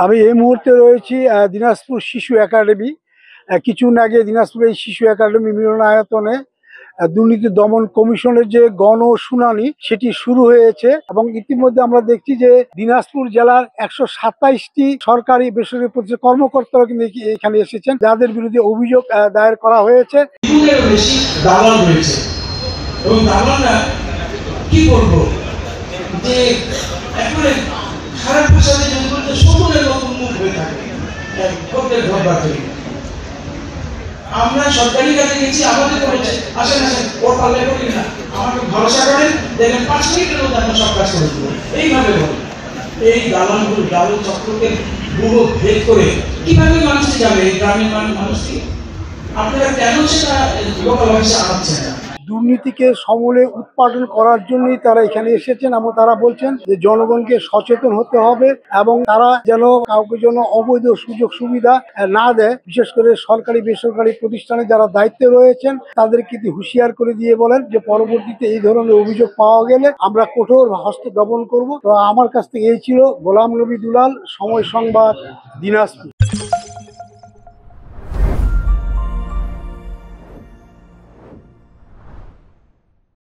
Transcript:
আমি এই মুহূর্তে রয়েছি দিনাজপুর শিশু একাডেমি। কিছুদিন আগে দিনাজপুর এই শিশু একাডেমি মিলনায়তনে দুর্নীতি দমন কমিশনের যে গণ শুনানি সেটি শুরু হয়েছে এবং ইতিমধ্যে আমরা দেখছি যে দিনাজপুর জেলার 127টি সরকারি বেসরকারি প্রতিষ্ঠান কর্মকর্তারা কিন্তু এখানে এসেছেন, যাদের বিরুদ্ধে অভিযোগ দায়ের করা হয়েছে। বেশি দালাল রয়েছে এবং দালালরা কি বলবো যে একেবারে খারাপ ভাষাতে যদি বলতে সকলের নতুন মুখ হয়ে থাকে প্রত্যেক ঘর বাড়ি। আমরা সরকারি কাজে গেছি, আমাদের বলেছে আসেন আসেন ওর পাল্লে করি না, আমাকে ভরসা করেন, দেখেন 5 মিনিটের মধ্যে আমরা সব কাজ করে দেবো, এইভাবে বলে। এই দালালগুলো দালাল চক্রকে পুরো ভেদ করে কিভাবে মানুষকে যাবে, এই গ্রামের মানুষকে আপনারা কেন সেটা লোকাল ভাষা আনাচ্ছেন না? দুর্নীতিকে সমূলে উৎপাদন করার জন্যই তারা এখানে এসেছেন এবং তারা বলছেন যে জনগণকে সচেতন হতে হবে এবং তারা যেন কাউকে যেন অবৈধ সুযোগ সুবিধা না দেয়। বিশেষ করে সরকারি বেসরকারি প্রতিষ্ঠানে যারা দায়িত্বে রয়েছেন তাদেরকে হুঁশিয়ার করে দিয়ে বলেন যে পরবর্তীতে এই ধরনের অভিযোগ পাওয়া গেলে আমরা কঠোর হস্তে দমন করব। তো আমার কাছ থেকে এই ছিল গোলাম নবী দুলাল, সময় সংবাদ, দিনাজপুর।